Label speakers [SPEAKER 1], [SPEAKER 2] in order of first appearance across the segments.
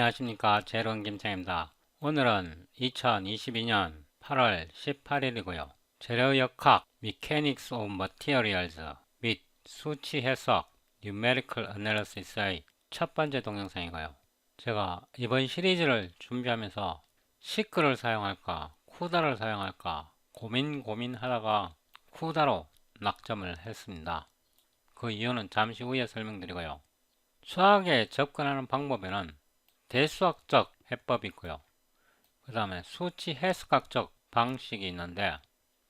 [SPEAKER 1] 안녕하십니까. 제로원 김창입니다. 오늘은 2022년 8월 18일이고요. 재료역학, Mechanics of Materials 및 수치 해석, Numerical Analysis의 첫 번째 동영상이고요. 제가 이번 시리즈를 준비하면서 시크를 사용할까, 쿠다를 사용할까 고민하다가 쿠다로 낙점을 했습니다. 그 이유는 잠시 후에 설명드리고요. 수학에 접근하는 방법에는 대수학적 해법이 있고요. 그 다음에 수치 해석학적 방식이 있는데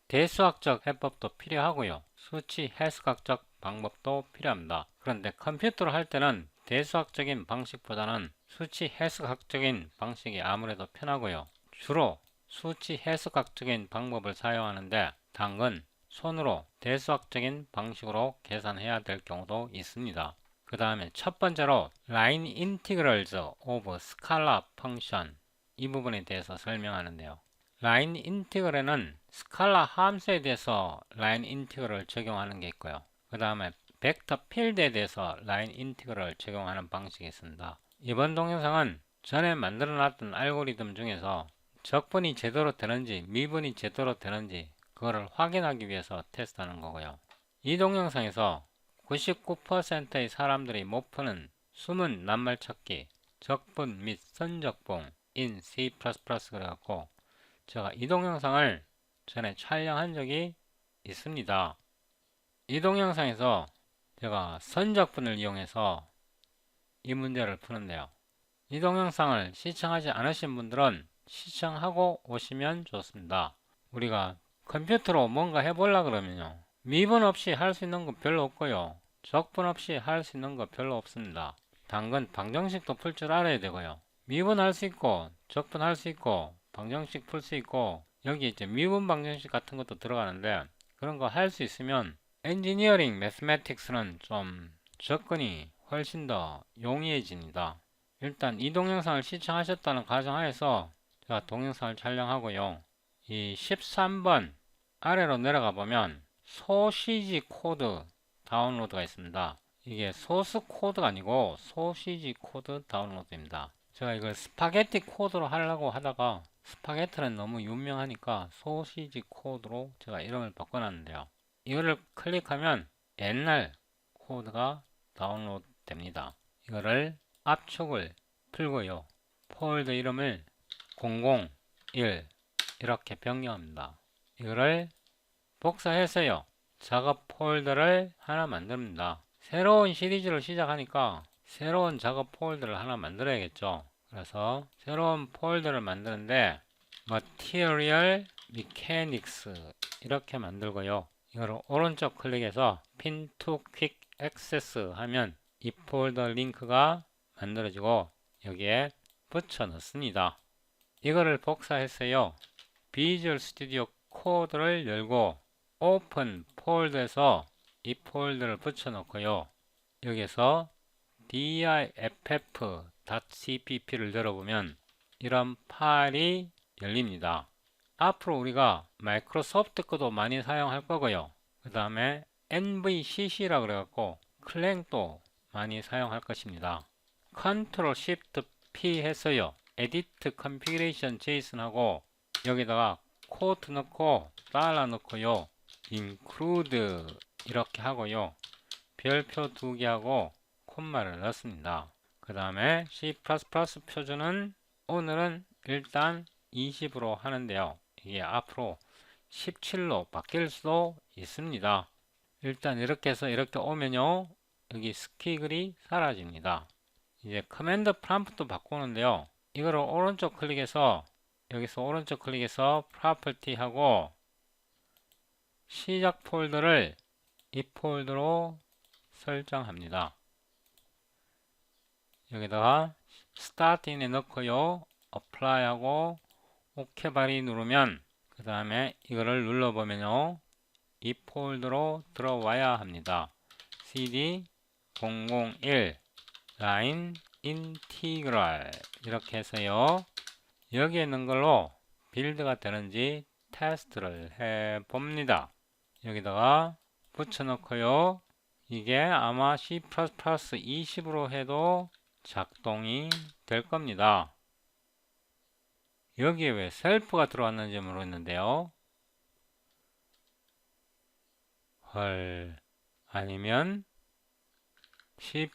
[SPEAKER 1] 대수학적 해법도 필요하고요. 수치 해석학적 방법도 필요합니다. 그런데 컴퓨터로 할 때는 대수학적인 방식보다는 수치 해석학적인 방식이 아무래도 편하고요. 주로 수치 해석학적인 방법을 사용하는데 당근 손으로 대수학적인 방식으로 계산해야 될 경우도 있습니다. 그 다음에 첫 번째로 Line Integrals of Scala Function 이 부분에 대해서 설명하는데요. 라인 인티그럴은 스칼라 함수에 대해서 라인 인티그럴을 적용하는 게 있고요. 그 다음에 벡터 필드에 대해서 라인 인티그럴을 적용하는 방식이 있습니다. 이번 동영상은 전에 만들어 놨던 알고리즘 중에서 적분이 제대로 되는지 미분이 제대로 되는지 그거를 확인하기 위해서 테스트하는 거고요. 이 동영상에서 99%의 사람들이 못 푸는 숨은 낱말찾기, 적분 및 선적분 in C++ 그래갖고 제가 이 동영상을 전에 촬영한 적이 있습니다. 이 동영상에서 제가 선적분을 이용해서 이 문제를 푸는데요. 이 동영상을 시청하지 않으신 분들은 시청하고 오시면 좋습니다. 우리가 컴퓨터로 뭔가 해보려 그러면요. 미분 없이 할 수 있는 거 별로 없고요. 적분 없이 할 수 있는 거 별로 없습니다. 당근 방정식도 풀 줄 알아야 되고요. 미분할 수 있고 적분할 수 있고 방정식 풀 수 있고 여기 이제 미분 방정식 같은 것도 들어가는데 그런 거 할 수 있으면 엔지니어링 매스매틱스는 좀 접근이 훨씬 더 용이해집니다. 일단 이 동영상을 시청하셨다는 가정하에서 제가 동영상을 촬영하고요. 이 13번 아래로 내려가 보면 소시지 코드 다운로드가 있습니다. 이게 소스 코드가 아니고 소시지 코드 다운로드입니다. 제가 이걸 스파게티 코드로 하려고 하다가 스파게티는 너무 유명하니까 소시지 코드로 제가 이름을 바꿔놨는데요. 이거를 클릭하면 옛날 코드가 다운로드 됩니다. 이거를 압축을 풀고요. 폴더 이름을 001 이렇게 변경합니다. 이거를 복사해서요. 작업 폴더를 하나 만듭니다. 새로운 시리즈를 시작하니까 새로운 작업 폴더를 하나 만들어야겠죠. 그래서 새로운 폴더를 만드는데 Material Mechanics 이렇게 만들고요. 이걸 오른쪽 클릭해서 Pin to Quick Access 하면 이 폴더 링크가 만들어지고 여기에 붙여 넣습니다. 이거를 복사했어요. 비주얼 스튜디오 코드를 열고 오픈 폴더에서 이 폴더를 붙여 놓고요. 여기서 diff.cpp를 열어보면 이런 파일이 열립니다. 앞으로 우리가 마이크로소프트 거도 많이 사용할 거고요. 그 다음에 NVCC라 그래갖고 클랭도 많이 사용할 것입니다. Ctrl Shift P 해서요. Edit Configuration JSON 하고 여기다가 코트 넣고 달러 넣고요. include 이렇게 하고요. 별표 2개 하고 콤마를 넣습니다. 그 다음에 C++ 표준은 오늘은 일단 20으로 하는데요. 이게 앞으로 17로 바뀔 수도 있습니다. 일단 이렇게 해서 이렇게 오면요. 여기 스퀴글이 사라집니다. 이제 커맨드 프롬프트 바꾸는데요. 이거를 오른쪽 클릭해서 여기서 오른쪽 클릭해서 프로퍼티 하고 시작 폴더를 이 폴더로 설정합니다. 여기다가 스타트인에 넣고요. 어플라이 하고 OK 바리 누르면 그 다음에 이거를 눌러보면요. 이 폴더로 들어와야 합니다. cd 001 line integral 이렇게 해서요. 여기에 있는 걸로 빌드가 되는지 테스트를 해 봅니다. 여기다가 붙여 놓고요. 이게 아마 C++ 20으로 해도 작동이 될 겁니다. 여기에 왜 셀프가 들어왔는지 모르겠는데요. 헐, 아니면 C++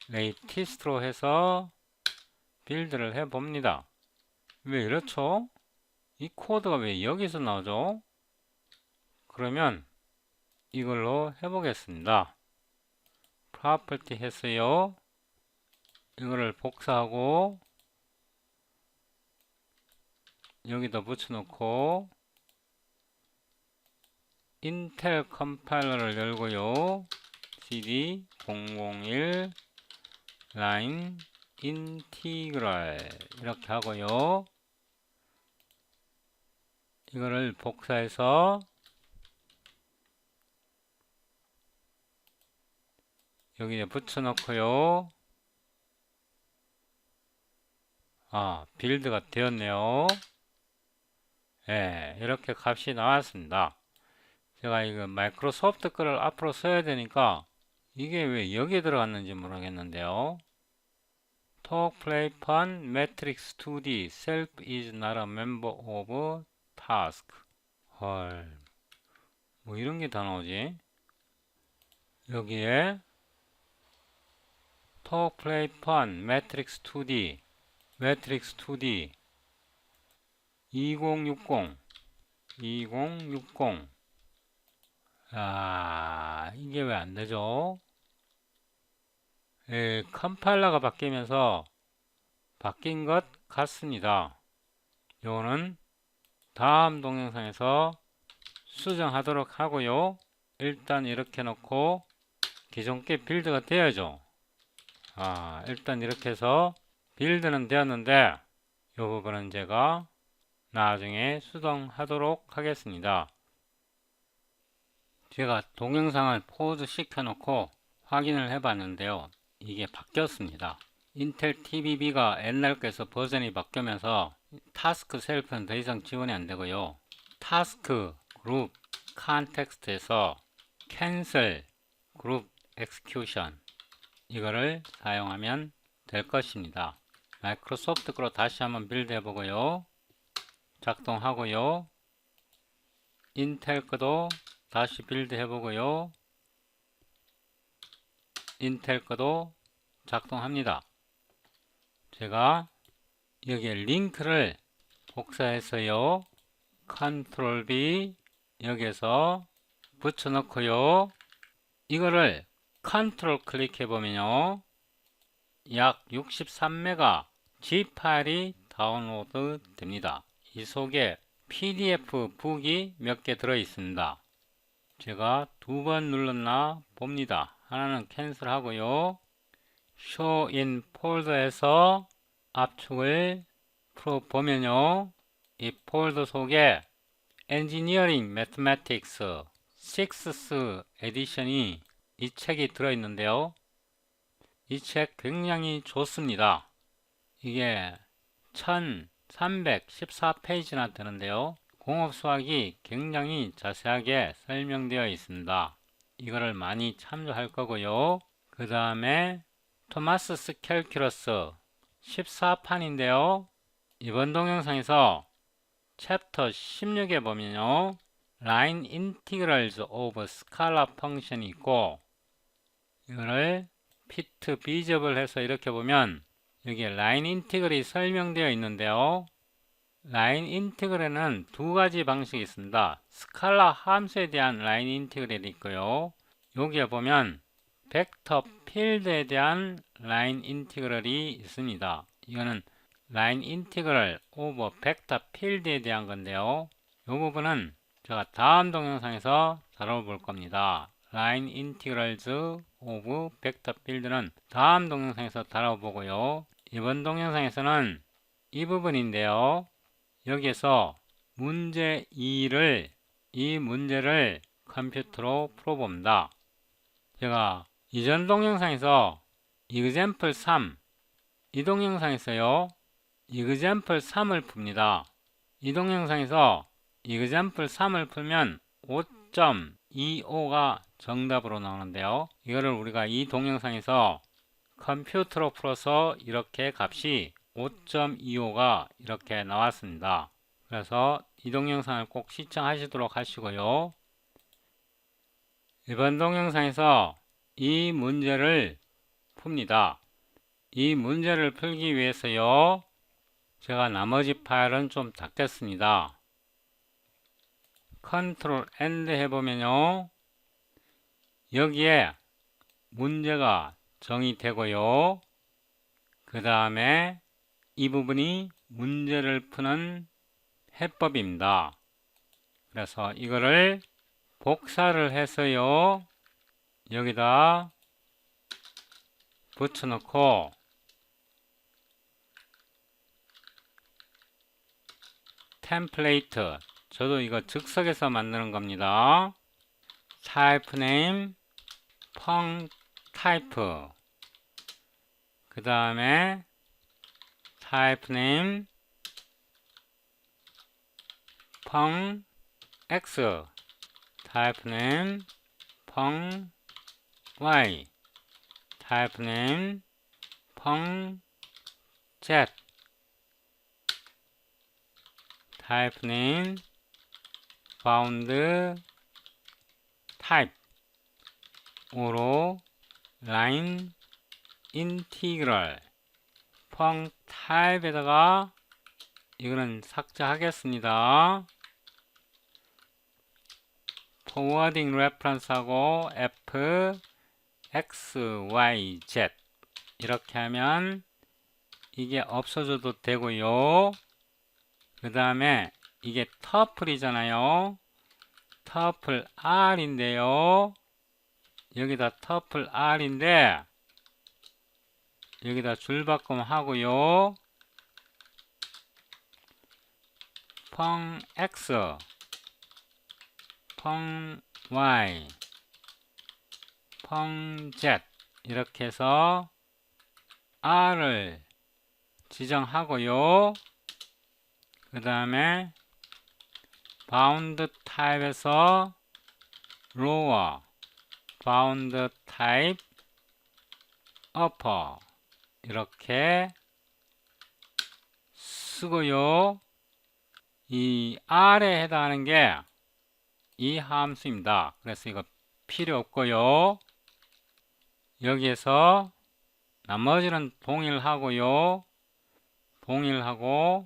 [SPEAKER 1] 레이티스트로 해서 빌드를 해봅니다. 왜 이렇죠? 이 코드가 왜 여기서 나오죠? 그러면 이걸로 해보겠습니다. 프로퍼티 했어요. 이거를 복사하고 여기다 붙여놓고 인텔 컴파일러를 열고요. cd 001 line integral 이렇게 하고요. 이거를 복사해서 여기에 붙여놓고요. 빌드가 되었네요. 예, 이렇게 값이 나왔습니다. 제가 이거 마이크로소프트 거를 앞으로 써야 되니까 이게 왜 여기에 들어갔는지 모르겠는데요. Talk, play, fun, matrix 2D, self is not a member of task. 헐, 뭐 이런 게 다 나오지? 여기에 Talk, play, fun, matrix 2D, matrix 2D 2060 2060 이게 왜 안 되죠? 컴파일러가 바뀌면서 바뀐 것 같습니다. 요거는 다음 동영상에서 수정하도록 하고요. 일단 이렇게 놓고 기존 게 빌드가 되어야죠. 일단 이렇게 해서 빌드는 되었는데 이 부분은 제가 나중에 수정하도록 하겠습니다. 제가 동영상을 포즈 시켜 놓고 확인을 해 봤는데요. 이게 바뀌었습니다. 인텔 TBB가 옛날 거에서 버전이 바뀌면서 타스크 셀프는 더 이상 지원이 안 되고요. 타스크, 그룹, 컨텍스트에서 캔슬, 그룹, 엑스큐션 이거를 사용하면 될 것입니다. 마이크로소프트 거로 다시 한번 빌드 해보고요. 작동하고요. 인텔 거도 다시 빌드 해보고요. 인텔 거도 작동합니다. 제가 여기에 링크를 복사해서요. 컨트롤 B 여기에서 붙여넣고요. 이거를 컨트롤 클릭해 보면요. 약 63메가 G 파일이 다운로드 됩니다. 이 속에 PDF 북이 몇 개 들어 있습니다. 제가 2번 눌렀나 봅니다. 하나는 캔슬 하고요. Show in 폴더에서 압축을 풀어보면요. 이 폴더 속에 Engineering Mathematics 6th 에디션이 이 책이 들어있는데요. 이 책 굉장히 좋습니다. 이게 1314페이지나 되는데요. 공업수학이 굉장히 자세하게 설명되어 있습니다. 이거를 많이 참조할 거고요. 그 다음에 토마스 캘큘러스 14판인데요. 이번 동영상에서 챕터 16에 보면요. Line Integrals of Scala 펑션이 있고 이거를 fit 비접을 해서 이렇게 보면 여기에 라인 인티그럴이 설명되어 있는데요. 라인 인티그럴에는 두 가지 방식이 있습니다. 스칼라 함수에 대한 라인 인티그럴이 있고요. 여기에 보면 벡터 필드에 대한 라인 인티그럴이 있습니다. 이거는 라인 인티그럴 오버 벡터 필드에 대한 건데요. 이 부분은 제가 다음 동영상에서 다뤄볼 겁니다. 라인 인티그럴즈 오브 벡터 필드는 다음 동영상에서 다뤄보고요. 이번 동영상에서는 이 부분인데요. 여기에서 문제 2를 이 문제를 컴퓨터로 풀어봅니다. 제가 이전 동영상에서 example 3 이 동영상에서요. example 3을 풉니다. 이 동영상에서 example 3을 풀면 5.25가 정답으로 나오는데요. 이거를 우리가 이 동영상에서 컴퓨터로 풀어서 이렇게 값이 5.25가 이렇게 나왔습니다. 그래서 이 동영상을 꼭 시청하시도록 하시고요. 이번 동영상에서 이 문제를 풉니다. 이 문제를 풀기 위해서요, 제가 나머지 파일은 좀 닫겠습니다. 컨트롤 엔드 해보면요, 여기에 문제가 정의되고요, 그 다음에 이 부분이 문제를 푸는 해법입니다. 그래서 이거를 복사를 해서요, 여기다 붙여놓고 템플레이트, 저도 이거 즉석에서 만드는 겁니다. 타입 네임 펑 타이프, 그 다음에 타입 네임 펑 x, 타입 네임 펑 y, 타입 네임 펑 z, 타입 네임 바운드 타입 으로 라인 인티그럴 펑 타입에다가 이거는 삭제하겠습니다. 포워딩 레퍼런스하고 f x y z 이렇게 하면 이게 없어져도 되고요. 그 다음에 이게 터플이잖아요. 터플 r인데요. 여기다 터플 r인데 여기다 줄바꿈 하고요. 펑 x, 펑 y, 펑 z 이렇게 해서 r을 지정하고요. 그 다음에 바운드 타입에서 lower, 바운드 타입 upper 이렇게 쓰고요. 이 R에 해당하는 게 이 함수입니다. 그래서 이거 필요 없고요. 여기에서 나머지는 동일하고요. 동일하고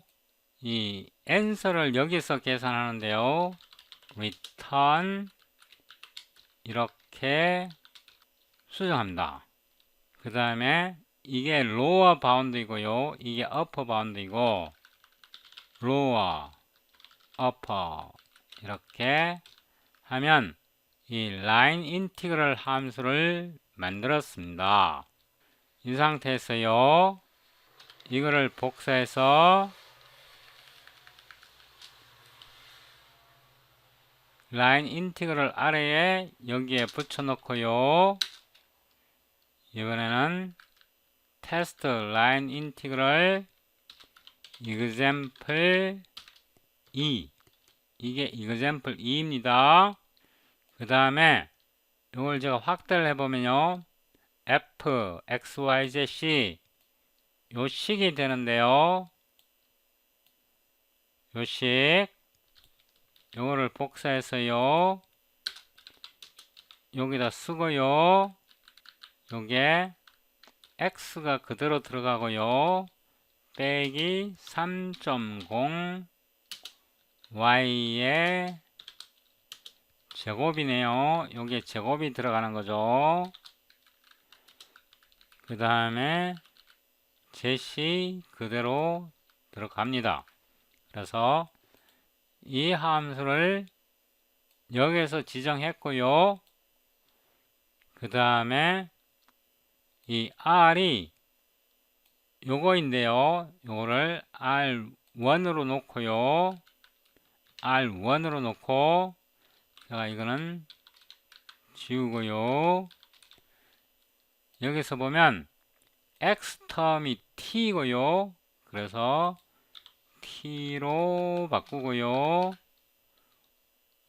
[SPEAKER 1] 이 answer를 여기서 계산하는데요. return 이렇게 수정합니다. 그 다음에 이게 lower bound이고요. 이게 upper bound이고 lower, upper 이렇게 하면 이 line integral 함수를 만들었습니다. 이 상태에서요, 이거를 복사해서 line integral 아래에 여기에 붙여놓고요. 이번에는 test line integral example 2, 이게 example 2입니다. 그 다음에 이걸 제가 확대를 해보면요, f, x, y, z, c 요 식이 되는데요. 요 식, 요거를 복사해서요, 여기다 쓰고요, 요게 x가 그대로 들어가고요, 빼기 3.0 y의 제곱이네요. 여기에 제곱이 들어가는 거죠. 그 다음에 제시 그대로 들어갑니다. 그래서 이 함수를 여기에서 지정했고요. 그 다음에 이 r이 요거인데요. 요거를 r1으로 놓고요. r1으로 놓고 제가 이거는 지우고요. 여기서 보면 x텀이 t이고요. 그래서 t로 바꾸고요.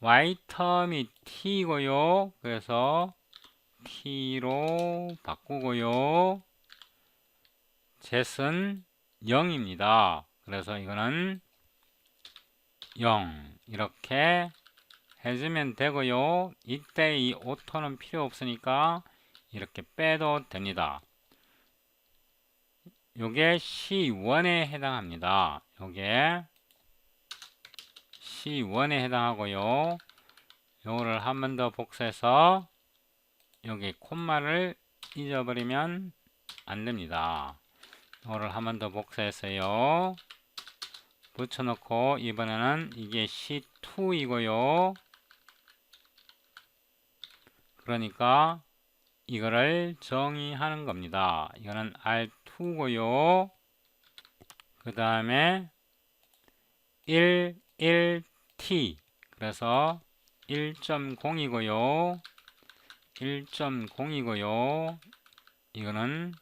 [SPEAKER 1] y텀이 t고요. 그래서 t로 바꾸고요. zet은 0입니다. 그래서 이거는 0 이렇게 해주면 되고요. 이때 이 오토는 필요 없으니까 이렇게 빼도 됩니다. 요게 C1에 해당합니다. 요게 C1에 해당하고요. 요거를 한 번 더 복사해서 여기 콤마를 잊어버리면 안 됩니다. 요거를 한 번 더 복사했어요. 붙여놓고 이번에는 이게 C2이고요. 그러니까 이거를 정의하는 겁니다. 이거는 R2고요. 그 다음에 11T 그래서 1.0이고요. 1.0이고요. 이거는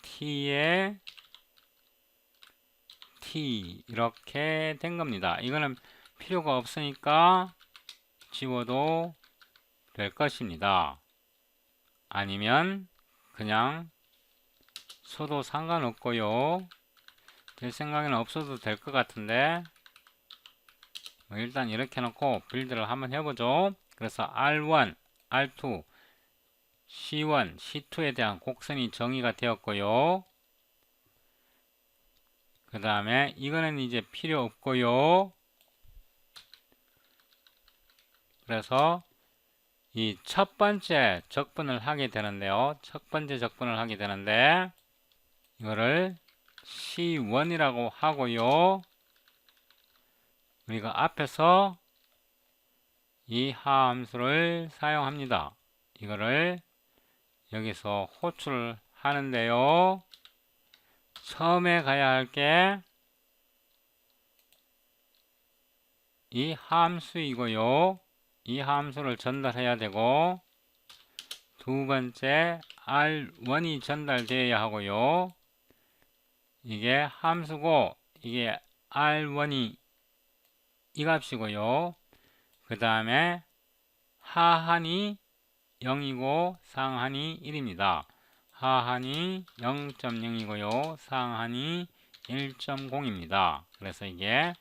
[SPEAKER 1] T의 T 이렇게 된 겁니다. 이거는 필요가 없으니까 지워도 될 것입니다. 아니면 그냥 써도 상관없고요. 제 생각에는 없어도 될 것 같은데 일단 이렇게 놓고 빌드를 한번 해보죠. 그래서 R1, R2, C1, C2에 대한 곡선이 정의가 되었고요. 그 다음에 이거는 이제 필요 없고요. 그래서 이 첫 번째 적분을 하게 되는데요. 첫 번째 적분을 하게 되는데 이거를 C1이라고 하고요. 우리가 앞에서 이 함수를 사용합니다. 이거를 여기서 호출을 하는데요. 처음에 가야 할 게 이 함수이고요. 이 함수를 전달해야 되고 두 번째 R1이 전달되어야 하고요. 이게 함수고 이게 R1이 이 값이고요. 그 다음에 하한이 0이고 상한이 1입니다. 하한이 0.0이고요. 상한이 1.0입니다. 그래서 이게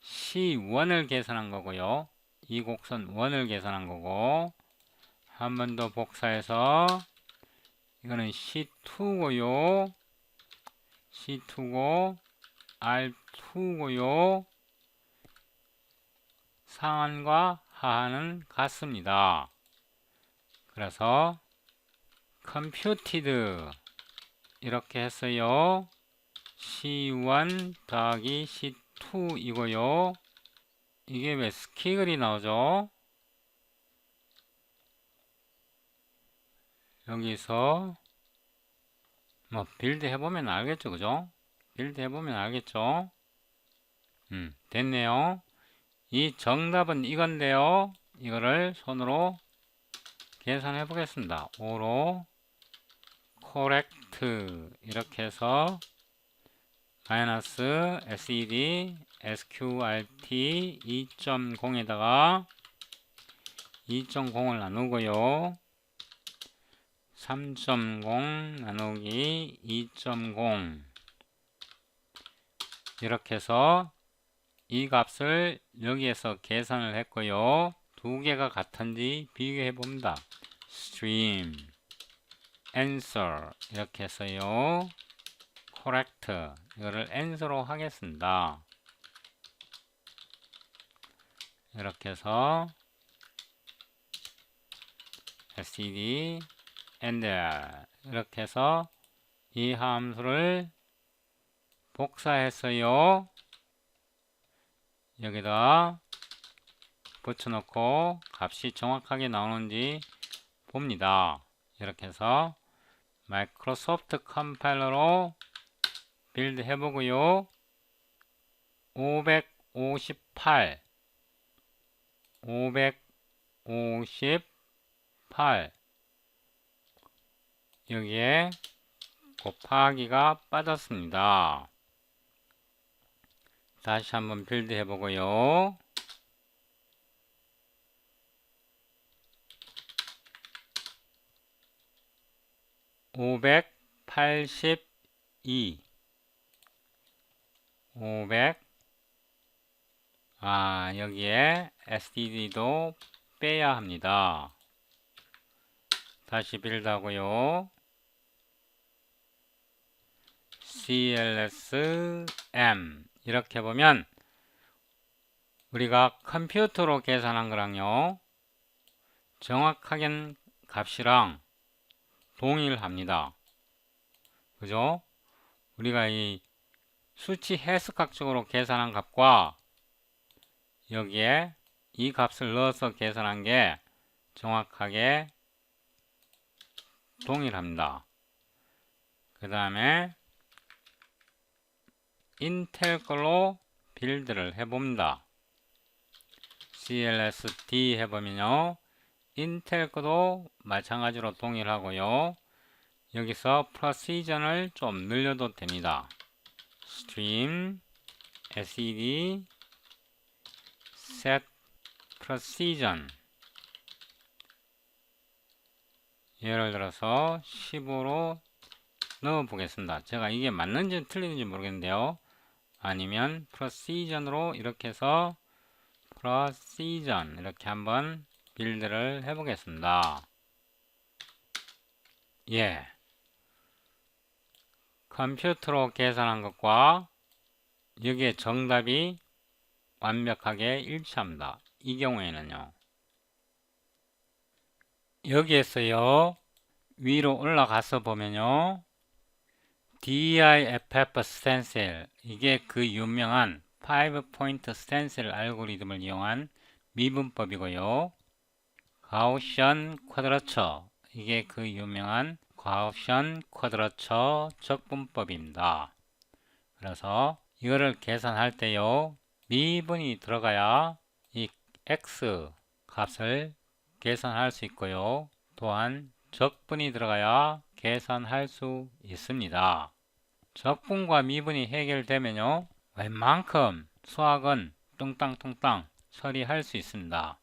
[SPEAKER 1] C1을 계산한 거고요. 이 곡선 1을 계산한 거고 한 번 더 복사해서 이거는 C2고요. C2고 R2고요. 상한과 하한은 같습니다. 그래서 computed 이렇게 했어요. C1 더하기 C2 이고요. 이게 왜 스키글이 나오죠? 여기서 뭐 빌드 해보면 알겠죠, 그죠? 빌드 해보면 알겠죠? 됐네요. 이 정답은 이건데요. 이거를 손으로 계산해 보겠습니다. 5로 correct 이렇게 해서 마이너스 sed sqrt 2.0에다가 2.0을 나누고요. 3.0 나누기 2.0 이렇게 해서 이 값을 여기에서 계산을 했고요. 두 개가 같은지 비교해 봅니다. stream answer 이렇게 해서요. correct 이거를 answer로 하겠습니다. 이렇게 해서 std and 이렇게 해서 이 함수를 복사했어요. 여기다 붙여놓고 값이 정확하게 나오는지 봅니다. 이렇게 해서 마이크로소프트 컴파일러로 빌드 해보고요. 558 여기에 곱하기가 빠졌습니다. 다시 한번 빌드 해보고요. 500 82 500 여기에 std도 빼야 합니다. 다시 빌드 하고요. cls m 이렇게 보면 우리가 컴퓨터로 계산한 거랑요 정확하게 값이랑 동일합니다. 그죠? 우리가 이 수치 해석학적으로 계산한 값과 여기에 이 값을 넣어서 계산한 게 정확하게 동일합니다. 그 다음에 인텔 걸로 빌드를 해봅니다. clsd 해보면요 인텔 거도 마찬가지로 동일하고요. 여기서 precision을 좀 늘려도 됩니다. stream sed set precision 예를 들어서 15로 넣어 보겠습니다. 제가 이게 맞는지 틀리는지 모르겠는데요. 아니면 precision으로 이렇게 해서 precision 이렇게 한번 빌드를 해 보겠습니다. 예. 컴퓨터로 계산한 것과 여기에 정답이 완벽하게 일치합니다. 이 경우에는요. 여기에서요. 위로 올라가서 보면요. DIFF 스텐실 이게 그 유명한 5포인트 스텐실 알고리즘을 이용한 미분법이고요. 가우시안 쿼드라처 이게 그 유명한 가우시안 쿼드라처 적분법입니다. 그래서 이거를 계산할 때요. 미분이 들어가야 이 x 값을 계산할 수 있고요. 또한 적분이 들어가야 계산할 수 있습니다. 적분과 미분이 해결되면요. 웬만큼 수학은 뚱땅뚱땅 처리할 수 있습니다.